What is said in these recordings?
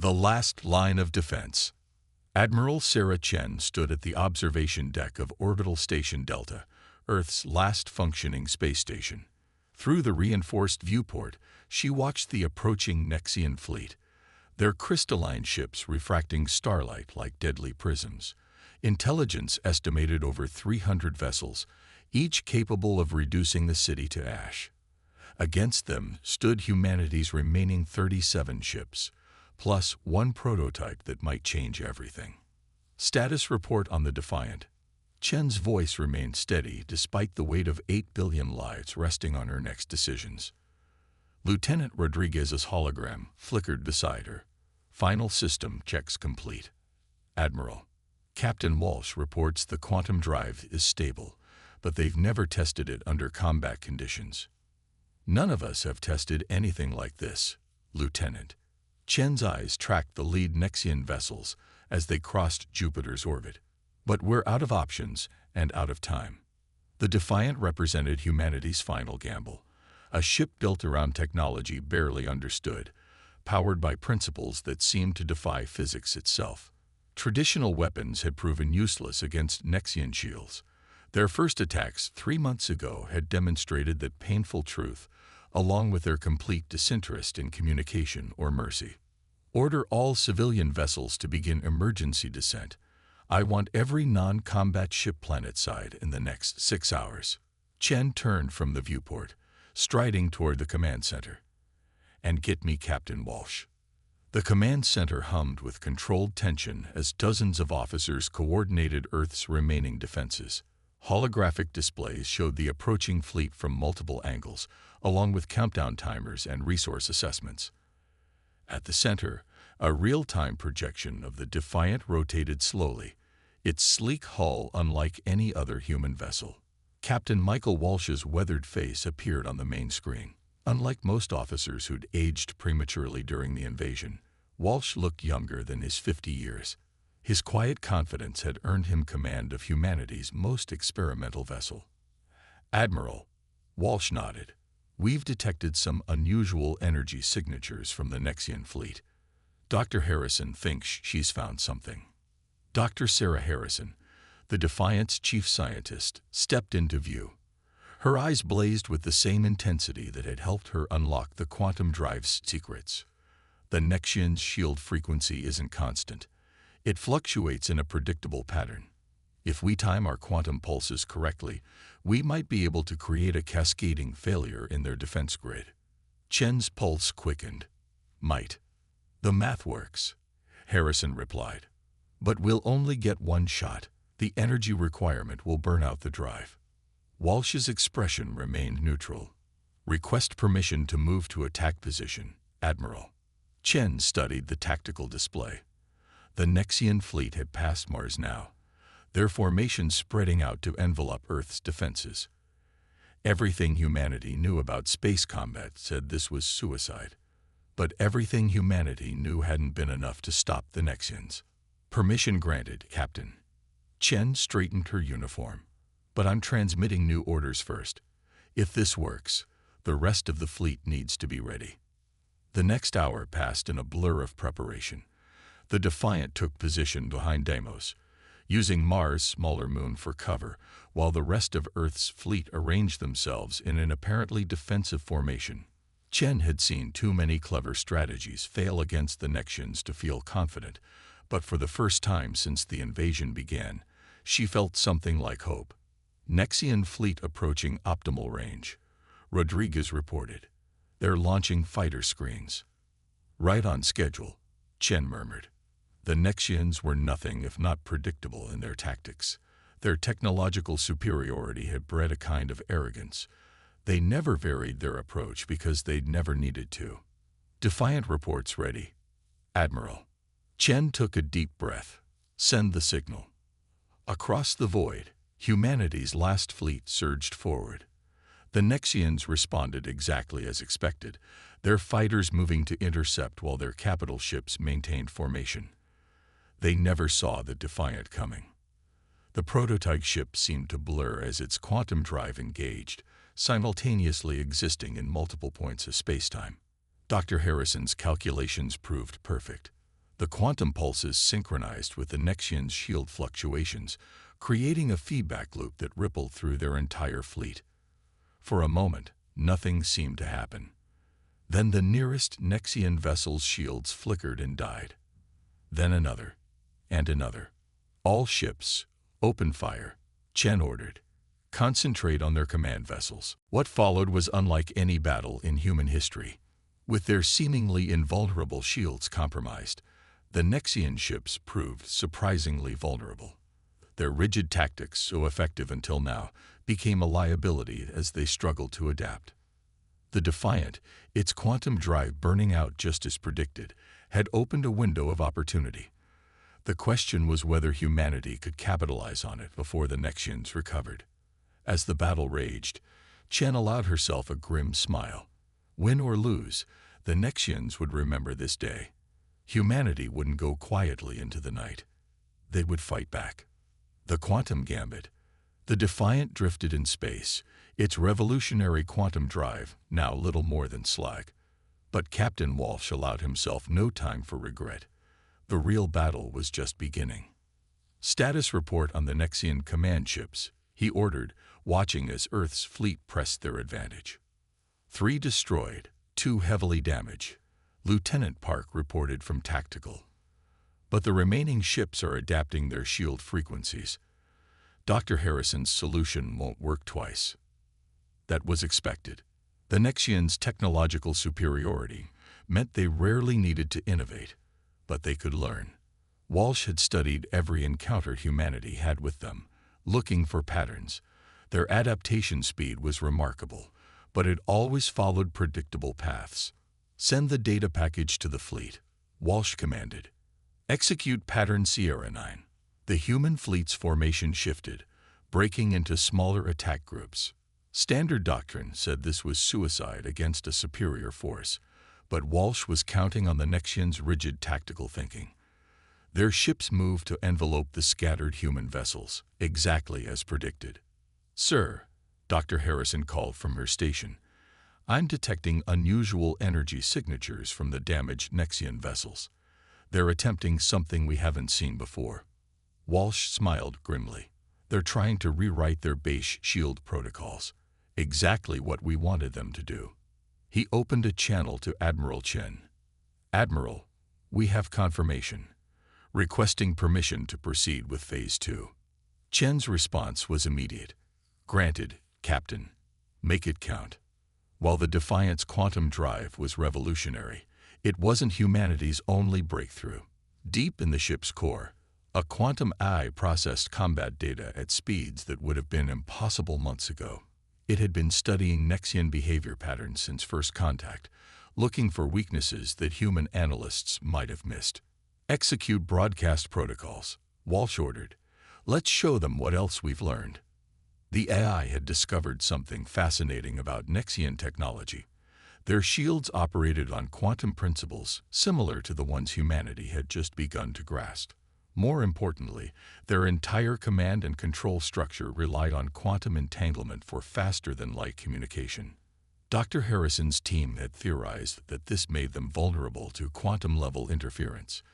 The last line of defense. Admiral Sarah Chen stood at the observation deck of Orbital Station Delta, Earth's last functioning space station. Through the reinforced viewport, she watched the approaching Nexian fleet, their crystalline ships refracting starlight like deadly prisms. Intelligence estimated over 300 vessels, each capable of reducing the city to ash. Against them stood humanity's remaining 37 ships, plus one prototype that might change everything. Status report on the Defiant. Chen's voice remained steady despite the weight of 8 billion lives resting on her next decisions. Lieutenant Rodriguez's hologram flickered beside her. Final system checks complete. Admiral. Captain Walsh reports the quantum drive is stable, but they've never tested it under combat conditions. None of us have tested anything like this, Lieutenant. Chen's eyes tracked the lead Nexian vessels as they crossed Jupiter's orbit. But we're out of options and out of time. The Defiant represented humanity's final gamble, a ship built around technology barely understood, powered by principles that seemed to defy physics itself. Traditional weapons had proven useless against Nexian shields. Their first attacks 3 months ago had demonstrated that painful truth, along with their complete disinterest in communication or mercy. Order all civilian vessels to begin emergency descent. I want every non-combat ship planetside in the next 6 hours. Chen turned from the viewport, striding toward the command center. And get me Captain Walsh. The command center hummed with controlled tension as dozens of officers coordinated Earth's remaining defenses. Holographic displays showed the approaching fleet from multiple angles, along with countdown timers and resource assessments. At the center, a real-time projection of the Defiant rotated slowly, its sleek hull unlike any other human vessel. Captain Michael Walsh's weathered face appeared on the main screen. Unlike most officers who'd aged prematurely during the invasion, Walsh looked younger than his 50 years. His quiet confidence had earned him command of humanity's most experimental vessel. Admiral, Walsh nodded. We've detected some unusual energy signatures from the Nexian fleet. Dr. Harrison thinks she's found something. Dr. Sarah Harrison, the Defiant's chief scientist, stepped into view. Her eyes blazed with the same intensity that had helped her unlock the quantum drive's secrets. The Nexian's shield frequency isn't constant. It fluctuates in a predictable pattern. If we time our quantum pulses correctly, we might be able to create a cascading failure in their defense grid. Chen's pulse quickened. Might. The math works, Harrison replied. But we'll only get one shot. The energy requirement will burn out the drive. Walsh's expression remained neutral. Request permission to move to attack position, Admiral. Chen studied the tactical display. The Nexian fleet had passed Mars now, their formation spreading out to envelop Earth's defenses. Everything humanity knew about space combat said this was suicide. But everything humanity knew hadn't been enough to stop the Nexians. Permission granted, Captain. Chen straightened her uniform. But I'm transmitting new orders first. If this works, the rest of the fleet needs to be ready. The next hour passed in a blur of preparation. The Defiant took position behind Deimos, using Mars' smaller moon for cover, while the rest of Earth's fleet arranged themselves in an apparently defensive formation. Chen had seen too many clever strategies fail against the Nexians to feel confident, but for the first time since the invasion began, she felt something like hope. Nexian fleet approaching optimal range, Rodriguez reported. They're launching fighter screens. Right on schedule, Chen murmured. The Nexians were nothing if not predictable in their tactics. Their technological superiority had bred a kind of arrogance. They never varied their approach because they'd never needed to. Defiant reports ready. Admiral. Chen took a deep breath. Send the signal. Across the void, humanity's last fleet surged forward. The Nexians responded exactly as expected, their fighters moving to intercept while their capital ships maintained formation. They never saw the Defiant coming. The prototype ship seemed to blur as its quantum drive engaged, simultaneously existing in multiple points of spacetime. Dr. Harrison's calculations proved perfect. The quantum pulses synchronized with the Nexian's shield fluctuations, creating a feedback loop that rippled through their entire fleet. For a moment, nothing seemed to happen. Then the nearest Nexian vessel's shields flickered and died. Then another, and another. All ships, open fire, Chen ordered. Concentrate on their command vessels. What followed was unlike any battle in human history. With their seemingly invulnerable shields compromised, the Nexian ships proved surprisingly vulnerable. Their rigid tactics, so effective until now, became a liability as they struggled to adapt. The Defiant, its quantum drive burning out just as predicted, had opened a window of opportunity. The question was whether humanity could capitalize on it before the Nexians recovered. As the battle raged, Chen allowed herself a grim smile. Win or lose, the Nexians would remember this day. Humanity wouldn't go quietly into the night. They would fight back. The quantum gambit. The Defiant drifted in space, its revolutionary quantum drive now little more than slag. But Captain Walsh allowed himself no time for regret. The real battle was just beginning. Status report on the Nexian command ships, he ordered, watching as Earth's fleet pressed their advantage. 3 destroyed, 2 heavily damaged, Lieutenant Park reported from Tactical. But the remaining ships are adapting their shield frequencies. Dr. Harrison's solution won't work twice. That was expected. The Nexians' technological superiority meant they rarely needed to innovate, but they could learn. Walsh had studied every encounter humanity had with them, looking for patterns. Their adaptation speed was remarkable, but it always followed predictable paths. Send the data package to the fleet, Walsh commanded. Execute pattern Sierra 9. The human fleet's formation shifted, breaking into smaller attack groups. Standard doctrine said this was suicide against a superior force, but Walsh was counting on the Nexians' rigid tactical thinking. Their ships moved to envelope the scattered human vessels, exactly as predicted. Sir, Dr. Harrison called from her station, I'm detecting unusual energy signatures from the damaged Nexian vessels. They're attempting something we haven't seen before. Walsh smiled grimly. They're trying to rewrite their base shield protocols, exactly what we wanted them to do. He opened a channel to Admiral Chen. Admiral, we have confirmation, requesting permission to proceed with Phase 2. Chen's response was immediate. Granted, Captain. Make it count. While the Defiant's quantum drive was revolutionary, it wasn't humanity's only breakthrough. Deep in the ship's core, a quantum eye processed combat data at speeds that would have been impossible months ago. It had been studying Nexian behavior patterns since first contact, looking for weaknesses that human analysts might have missed. Execute broadcast protocols, Walsh ordered. Let's show them what else we've learned. The AI had discovered something fascinating about Nexian technology. Their shields operated on quantum principles similar to the ones humanity had just begun to grasp. More importantly, their entire command and control structure relied on quantum entanglement for faster-than-light communication. Dr. Harrison's team had theorized that this made them vulnerable to quantum-level interference.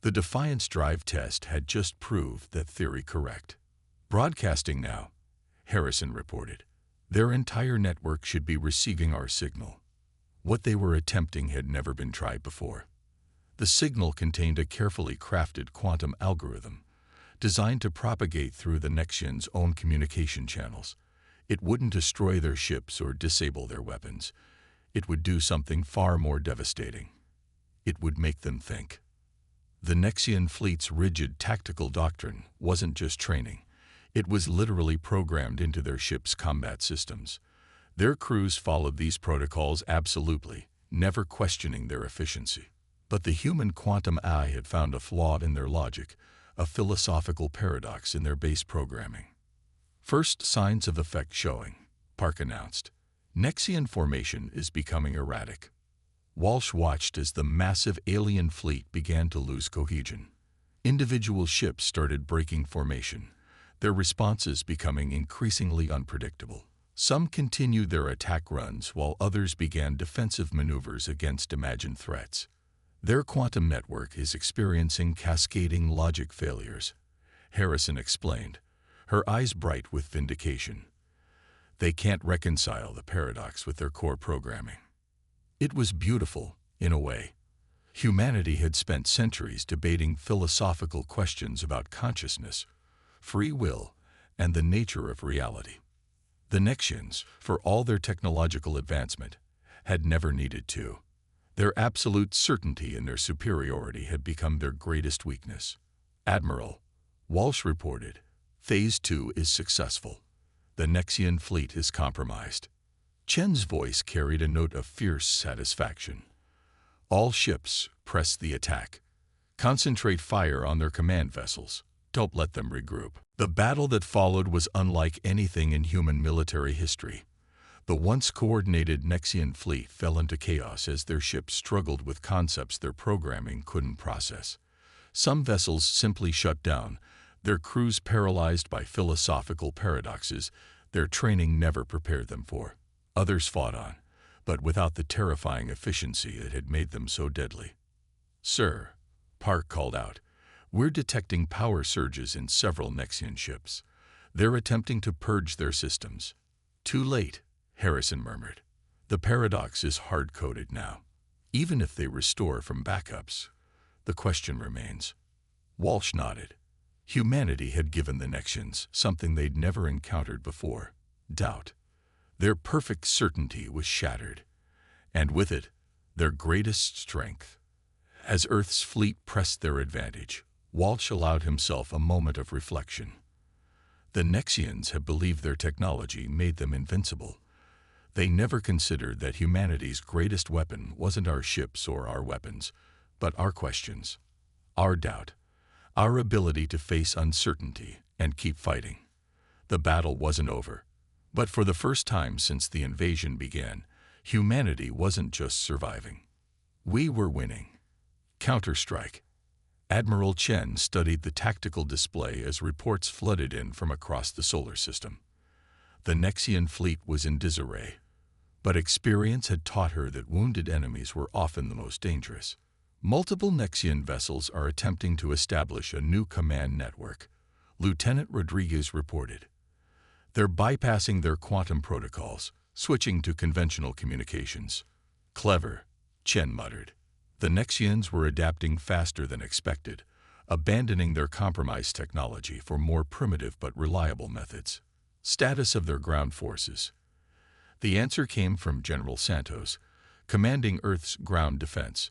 The Defiance drive test had just proved that theory correct. Broadcasting now, Harrison reported. Their entire network should be receiving our signal. What they were attempting had never been tried before. The signal contained a carefully crafted quantum algorithm, designed to propagate through the Nexians' own communication channels. It wouldn't destroy their ships or disable their weapons. It would do something far more devastating. It would make them think. The Nexian fleet's rigid tactical doctrine wasn't just training. It was literally programmed into their ships' combat systems. Their crews followed these protocols absolutely, never questioning their efficiency. But the human quantum eye had found a flaw in their logic, a philosophical paradox in their base programming. First signs of effect showing, Park announced. Nexian formation is becoming erratic. Walsh watched as the massive alien fleet began to lose cohesion. Individual ships started breaking formation, their responses becoming increasingly unpredictable. Some continued their attack runs while others began defensive maneuvers against imagined threats. Their quantum network is experiencing cascading logic failures, Harrison explained, her eyes bright with vindication. They can't reconcile the paradox with their core programming. It was beautiful, in a way. Humanity had spent centuries debating philosophical questions about consciousness, free will, and the nature of reality. The Nexians, for all their technological advancement, had never needed to. Their absolute certainty in their superiority had become their greatest weakness. Admiral, Walsh reported, Phase 2 is successful. The Nexian fleet is compromised. Chen's voice carried a note of fierce satisfaction. All ships, press the attack. Concentrate fire on their command vessels. Don't let them regroup. The battle that followed was unlike anything in human military history. The once coordinated Nexian fleet fell into chaos as their ships struggled with concepts their programming couldn't process. Some vessels simply shut down, their crews paralyzed by philosophical paradoxes their training never prepared them for. Others fought on, but without the terrifying efficiency that had made them so deadly. "Sir," Park called out, "we're detecting power surges in several Nexian ships. They're attempting to purge their systems." "Too late," Harrison murmured. "The paradox is hard-coded now. Even if they restore from backups, the question remains." Walsh nodded. Humanity had given the Nexians something they'd never encountered before: doubt. Their perfect certainty was shattered, and with it, their greatest strength. As Earth's fleet pressed their advantage, Walsh allowed himself a moment of reflection. The Nexians had believed their technology made them invincible. They never considered that humanity's greatest weapon wasn't our ships or our weapons, but our questions, our doubt, our ability to face uncertainty and keep fighting. The battle wasn't over, but for the first time since the invasion began, humanity wasn't just surviving. We were winning. Counterstrike. Admiral Chen studied the tactical display as reports flooded in from across the solar system. The Nexian fleet was in disarray, but experience had taught her that wounded enemies were often the most dangerous. Multiple Nexian vessels are attempting to establish a new command network, Lieutenant Rodriguez reported. They're bypassing their quantum protocols, switching to conventional communications. "Clever," Chen muttered. The Nexians were adapting faster than expected, abandoning their compromised technology for more primitive but reliable methods. Status of their ground forces. The answer came from General Santos, commanding Earth's ground defense.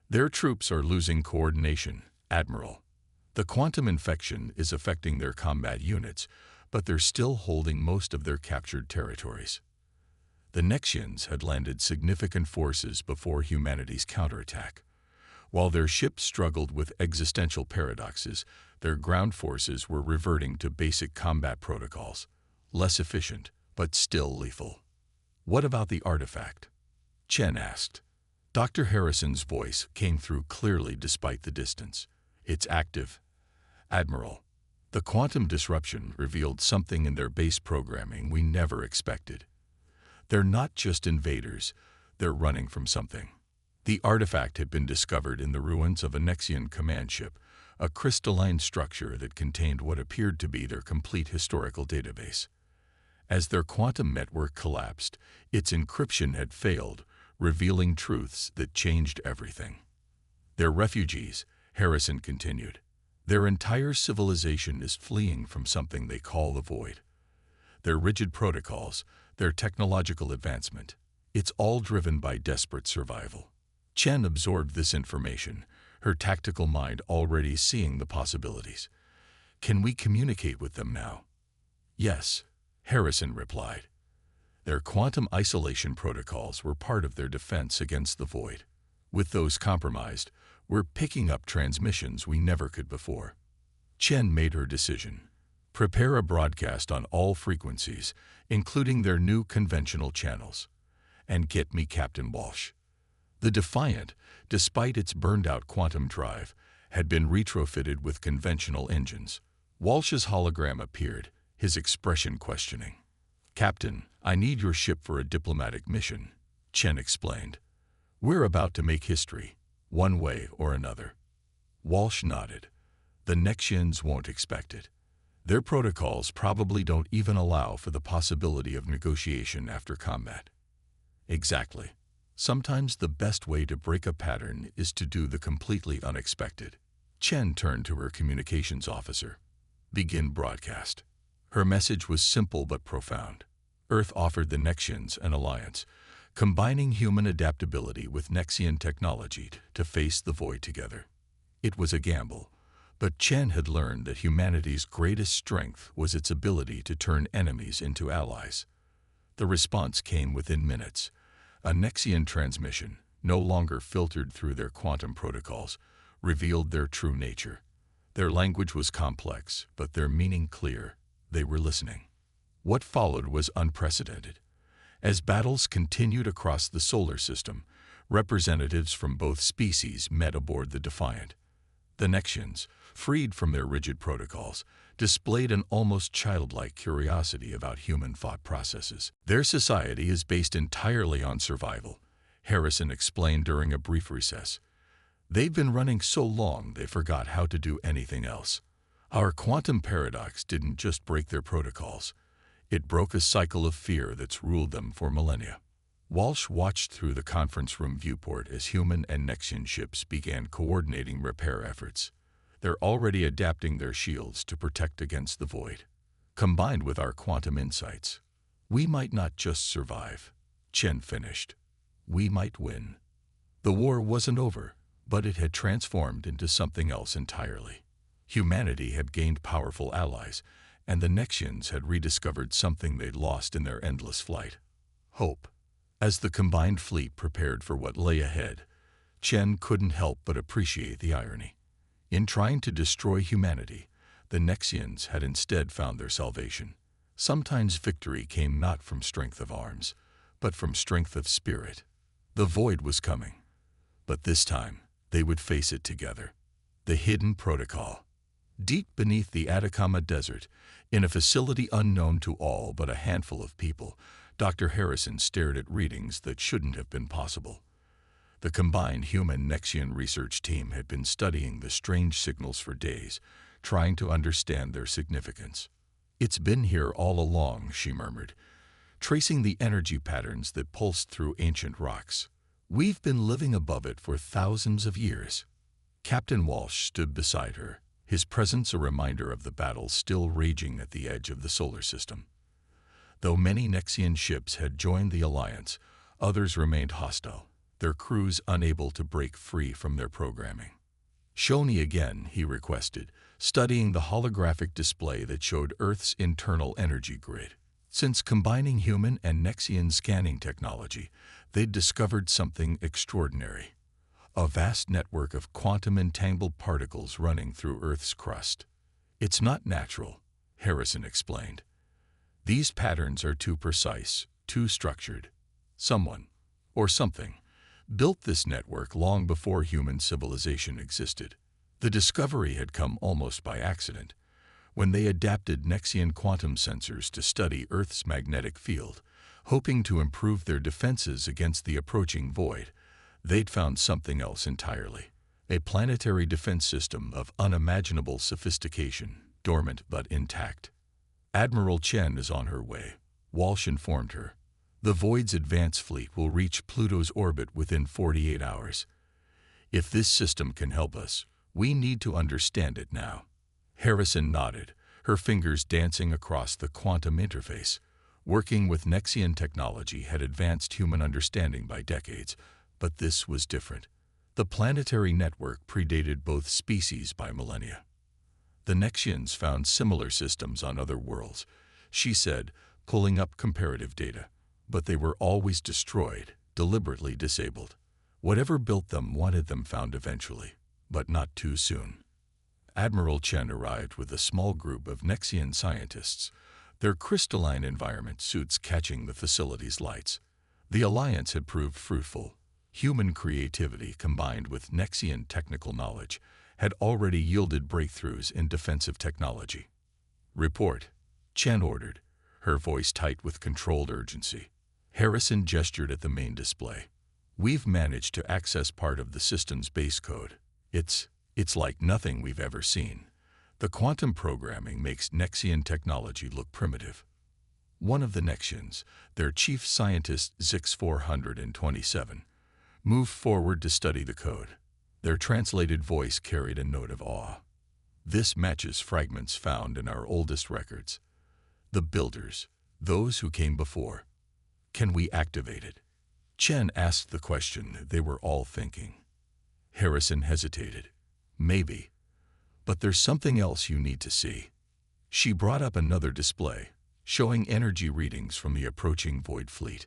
"Their troops are losing coordination, Admiral. The quantum infection is affecting their combat units, but they're still holding most of their captured territories." The Nexians had landed significant forces before humanity's counterattack. While their ships struggled with existential paradoxes, their ground forces were reverting to basic combat protocols, less efficient, but still lethal. "What about the artifact?" Chen asked. Dr. Harrison's voice came through clearly despite the distance. "It's active, Admiral. The quantum disruption revealed something in their base programming we never expected. They're not just invaders, they're running from something." The artifact had been discovered in the ruins of a Nexian command ship, a crystalline structure that contained what appeared to be their complete historical database. As their quantum network collapsed, its encryption had failed, revealing truths that changed everything. "They're refugees," Harrison continued. "Their entire civilization is fleeing from something they call the void. Their rigid protocols, their technological advancement, it's all driven by desperate survival." Chen absorbed this information, her tactical mind already seeing the possibilities. "Can we communicate with them now?" "Yes," Harrison replied. Their quantum isolation protocols were part of their defense against the void. With those compromised, we're picking up transmissions we never could before. Chen made her decision. "Prepare a broadcast on all frequencies, including their new conventional channels. And get me Captain Walsh." The Defiant, despite its burned-out quantum drive, had been retrofitted with conventional engines. Walsh's hologram appeared, his expression questioning. "Captain, I need your ship for a diplomatic mission," Chen explained. "We're about to make history. one way or another. Walsh nodded. The Nexians won't expect it. Their protocols probably don't even allow for the possibility of negotiation after combat. Exactly. Sometimes the best way to break a pattern is to do the completely unexpected. Chen turned to her communications officer. Begin broadcast. Her message was simple but profound. Earth offered the Nexians an alliance, combining human adaptability with Nexian technology to face the void together. It was a gamble, but Chen had learned that humanity's greatest strength was its ability to turn enemies into allies. The response came within minutes. A Nexian transmission, no longer filtered through their quantum protocols, revealed their true nature. Their language was complex, but their meaning clear. They were listening. What followed was unprecedented. As battles continued across the solar system, representatives from both species met aboard the Defiant. The Nexians, freed from their rigid protocols, displayed an almost childlike curiosity about human thought processes. Their society is based entirely on survival, Harrison explained during a brief recess. They've been running so long they forgot how to do anything else. Our quantum paradox didn't just break their protocols. It broke a cycle of fear that's ruled them for millennia. Walsh watched through the conference room viewport as human and Nexian ships began coordinating repair efforts. They're already adapting their shields to protect against the void. Combined with our quantum insights, we might not just survive, Chen finished. We might win. The war wasn't over, but it had transformed into something else entirely. Humanity had gained powerful allies, and the Nexians had rediscovered something they'd lost in their endless flight: hope. As the combined fleet prepared for what lay ahead, Chen couldn't help but appreciate the irony. In trying to destroy humanity, the Nexians had instead found their salvation. Sometimes victory came not from strength of arms, but from strength of spirit. The void was coming, but this time they would face it together. The hidden protocol. Deep beneath the Atacama Desert, in a facility unknown to all but a handful of people, Dr. Harrison stared at readings that shouldn't have been possible. The combined human-Nexian research team had been studying the strange signals for days, trying to understand their significance. "It's been here all along," she murmured, tracing the energy patterns that pulsed through ancient rocks. "We've been living above it for thousands of years." Captain Walsh stood beside her, his presence a reminder of the battle still raging at the edge of the solar system. Though many Nexian ships had joined the alliance, others remained hostile, their crews unable to break free from their programming. "Show me again," he requested, studying the holographic display that showed Earth's internal energy grid. Since combining human and Nexian scanning technology, they'd discovered something extraordinary: a vast network of quantum-entangled particles running through Earth's crust. "It's not natural," Harrison explained. "These patterns are too precise, too structured. Someone, or something, built this network long before human civilization existed. The discovery had come almost by accident, when they adapted Nexian quantum sensors to study Earth's magnetic field, hoping to improve their defenses against the approaching void. They'd found something else entirely: a planetary defense system of unimaginable sophistication, dormant but intact. "Admiral Chen is on her way," Walsh informed her. "The Void's advance fleet will reach Pluto's orbit within 48 hours. If this system can help us, we need to understand it now." Harrison nodded, her fingers dancing across the quantum interface. Working with Nexian technology had advanced human understanding by decades, but this was different. The planetary network predated both species by millennia. "The Nexians found similar systems on other worlds," she said, pulling up comparative data. "But they were always destroyed, deliberately disabled. Whatever built them wanted them found eventually, but not too soon." Admiral Chen arrived with a small group of Nexian scientists, their crystalline environment suits catching the facility's lights. The alliance had proved fruitful. Human creativity combined with Nexian technical knowledge had already yielded breakthroughs in defensive technology. "Report," Chen ordered, her voice tight with controlled urgency. Harrison gestured at the main display. We've managed to access part of the system's base code. It's like nothing we've ever seen. The quantum programming makes Nexian technology look primitive. One of the Nexians, their chief scientist Zix-427, moved forward to study the code. Their translated voice carried a note of awe. This matches fragments found in our oldest records. The builders, those who came before. Can we activate it? Chen asked the question they were all thinking. Harrison hesitated. Maybe. But there's something else you need to see. She brought up another display, showing energy readings from the approaching Void fleet.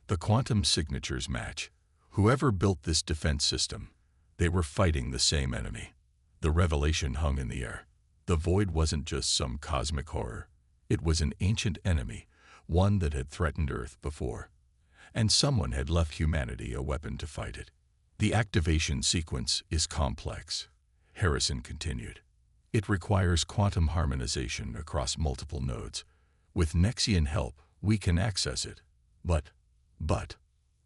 The quantum signatures match. Whoever built this defense system, they were fighting the same enemy. The revelation hung in the air. The Void wasn't just some cosmic horror. It was an ancient enemy, one that had threatened Earth before. And someone had left humanity a weapon to fight it. The activation sequence is complex, Harrison continued. It requires quantum harmonization across multiple nodes. With Nexian help, we can access it. But,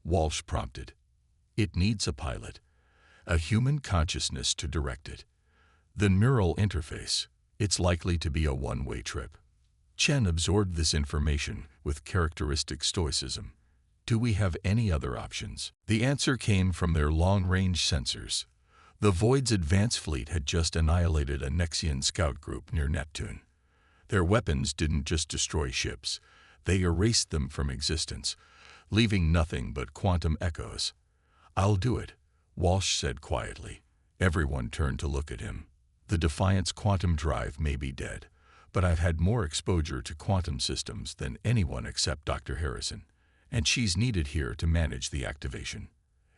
Walsh prompted. It needs a pilot, a human consciousness to direct it. The neural interface, it's likely to be a one-way trip. Chen absorbed this information with characteristic stoicism. Do we have any other options? The answer came from their long-range sensors. The Void's advanced fleet had just annihilated a Nexian scout group near Neptune. Their weapons didn't just destroy ships, they erased them from existence, leaving nothing but quantum echoes. I'll do it, Walsh said quietly. Everyone turned to look at him. The Defiance quantum drive may be dead, but I've had more exposure to quantum systems than anyone except Dr. Harrison, and she's needed here to manage the activation.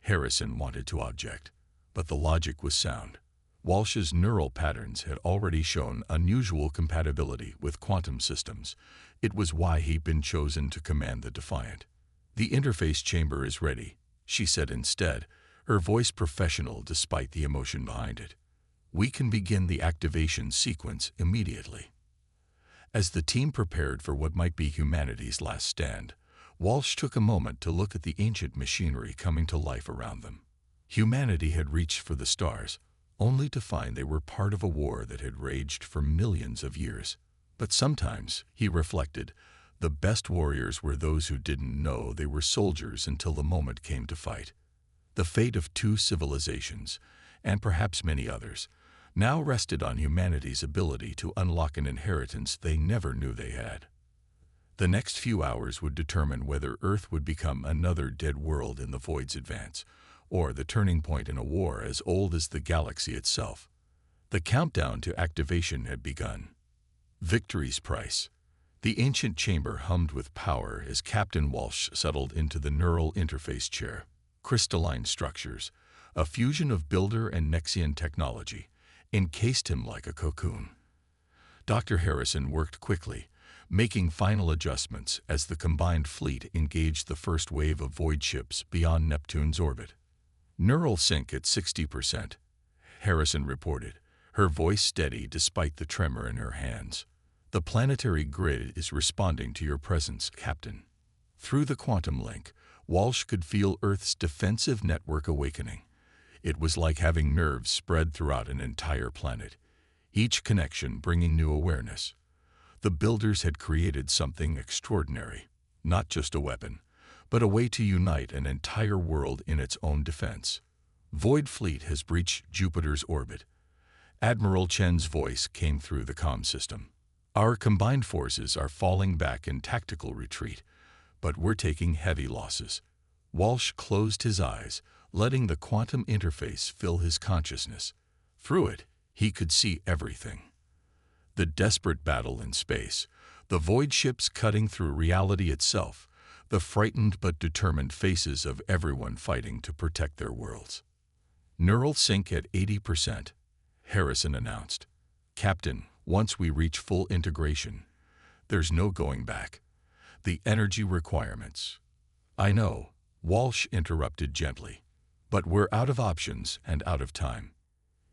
Harrison wanted to object, but the logic was sound. Walsh's neural patterns had already shown unusual compatibility with quantum systems. It was why he'd been chosen to command the Defiant. The interface chamber is ready, she said instead, her voice professional despite the emotion behind it. We can begin the activation sequence immediately. As the team prepared for what might be humanity's last stand, Walsh took a moment to look at the ancient machinery coming to life around them. Humanity had reached for the stars, only to find they were part of a war that had raged for millions of years. But sometimes, he reflected, the best warriors were those who didn't know they were soldiers until the moment came to fight. The fate of two civilizations, and perhaps many others, now rested on humanity's ability to unlock an inheritance they never knew they had. The next few hours would determine whether Earth would become another dead world in the Void's advance, or the turning point in a war as old as the galaxy itself. The countdown to activation had begun. Victory's price. The ancient chamber hummed with power as Captain Walsh settled into the neural interface chair. Crystalline structures, a fusion of Builder and Nexian technology, encased him like a cocoon. Dr. Harrison worked quickly, making final adjustments as the combined fleet engaged the first wave of Void ships beyond Neptune's orbit. Neural sync at 60%, Harrison reported, her voice steady despite the tremor in her hands. The planetary grid is responding to your presence, Captain. Through the quantum link, Walsh could feel Earth's defensive network awakening. It was like having nerves spread throughout an entire planet, each connection bringing new awareness. The builders had created something extraordinary, not just a weapon, but a way to unite an entire world in its own defense. Void fleet has breached Jupiter's orbit. Admiral Chen's voice came through the comm system. Our combined forces are falling back in tactical retreat, but we're taking heavy losses. Walsh closed his eyes, letting the quantum interface fill his consciousness. Through it, he could see everything. The desperate battle in space, the Void ships cutting through reality itself, the frightened but determined faces of everyone fighting to protect their worlds. Neural sync at 80%, Harrison announced. Captain, once we reach full integration, there's no going back. The energy requirements. I know, Walsh interrupted gently, but we're out of options and out of time.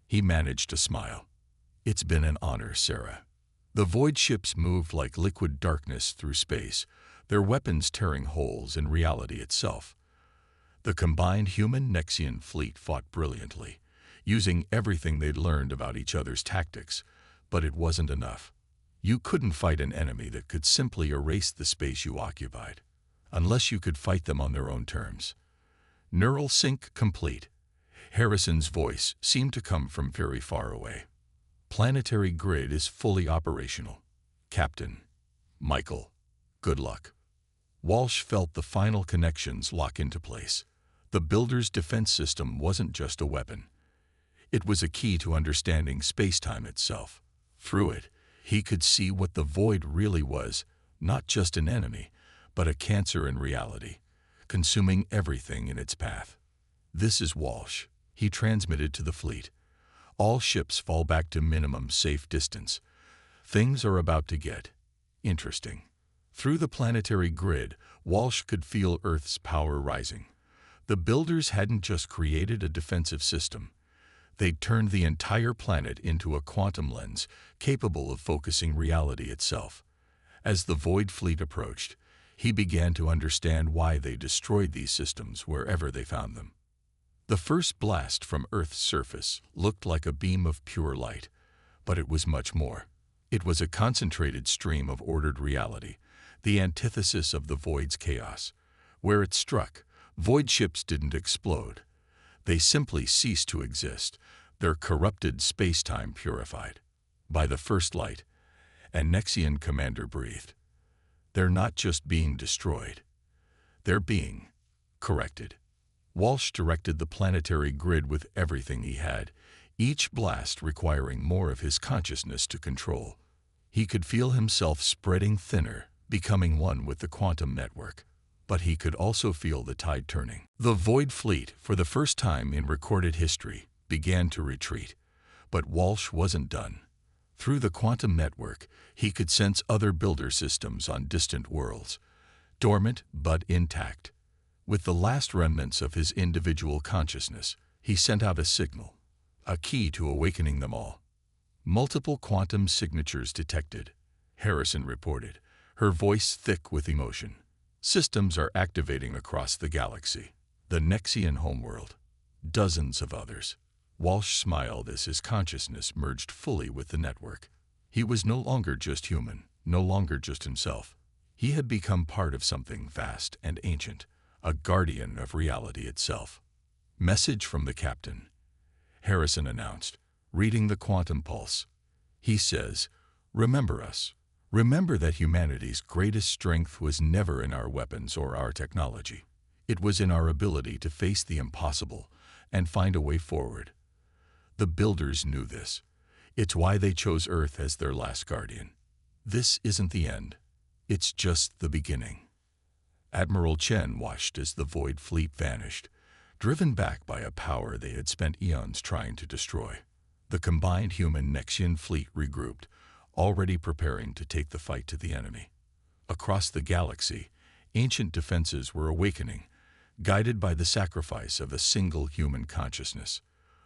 He managed to smile. It's been an honor, Sarah. The Void ships moved like liquid darkness through space, their weapons tearing holes in reality itself. The combined human-Nexian fleet fought brilliantly, using everything they'd learned about each other's tactics, but it wasn't enough. You couldn't fight an enemy that could simply erase the space you occupied, unless you could fight them on their own terms. Neural sync complete. Harrison's voice seemed to come from very far away. Planetary grid is fully operational. Captain Michael, good luck. Walsh felt the final connections lock into place. The builder's defense system wasn't just a weapon. It was a key to understanding space-time itself. Through it, he could see what the void really was, not just an enemy, but a cancer in reality, consuming everything in its path. "This is Walsh," he transmitted to the fleet. "All ships fall back to minimum safe distance. Things are about to get interesting." Through the planetary grid, Walsh could feel Earth's power rising. The builders hadn't just created a defensive system. They'd turned the entire planet into a quantum lens capable of focusing reality itself. As the Void fleet approached, he began to understand why they destroyed these systems wherever they found them. The first blast from Earth's surface looked like a beam of pure light, but it was much more. It was a concentrated stream of ordered reality, the antithesis of the Void's chaos. Where it struck, Void ships didn't explode. They simply ceased to exist, their corrupted space-time purified. By the first light, a Nexian commander breathed. "They're not just being destroyed. They're being corrected." Walsh directed the planetary grid with everything he had, each blast requiring more of his consciousness to control. He could feel himself spreading thinner, becoming one with the quantum network. But he could also feel the tide turning. The Void fleet, for the first time in recorded history, began to retreat. But Walsh wasn't done. Through the quantum network, he could sense other builder systems on distant worlds, dormant but intact. With the last remnants of his individual consciousness, he sent out a signal, a key to awakening them all. "Multiple quantum signatures detected," Harrison reported, her voice thick with emotion. "Systems are activating across the galaxy, the Nexian homeworld, dozens of others." Walsh smiled as his consciousness merged fully with the network. He was no longer just human, no longer just himself. He had become part of something vast and ancient, a guardian of reality itself. "Message from the captain," Harrison announced, reading the quantum pulse. He says, "Remember us. Remember that humanity's greatest strength was never in our weapons or our technology. It was in our ability to face the impossible and find a way forward." The builders knew this. It's why they chose Earth as their last guardian. This isn't the end. It's just the beginning. Admiral Chen watched as the Void fleet vanished, driven back by a power they had spent eons trying to destroy. The combined human-Nexian fleet regrouped, already preparing to take the fight to the enemy. Across the galaxy, ancient defenses were awakening, guided by the sacrifice of a single human consciousness.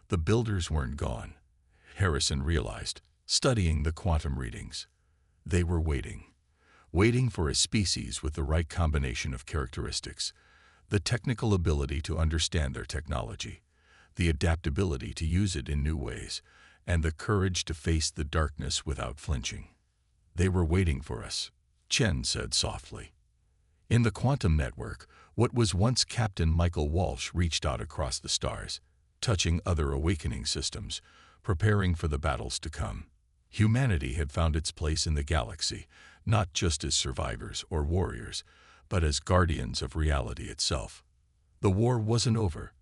The builders weren't gone, Harrison realized, studying the quantum readings. They were waiting for a species with the right combination of characteristics, the technical ability to understand their technology, the adaptability to use it in new ways, and the courage to face the darkness without flinching. "They were waiting for us," Chen said softly. In the quantum network, what was once Captain Michael Walsh reached out across the stars, touching other awakening systems, preparing for the battles to come. Humanity had found its place in the galaxy, not just as survivors or warriors, but as guardians of reality itself. The war wasn't over,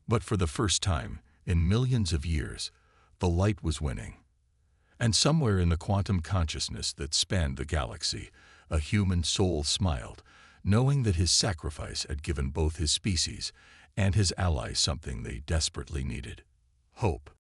but for the first time in millions of years, the light was winning. And somewhere in the quantum consciousness that spanned the galaxy, a human soul smiled, knowing that his sacrifice had given both his species and his allies something they desperately needed: hope.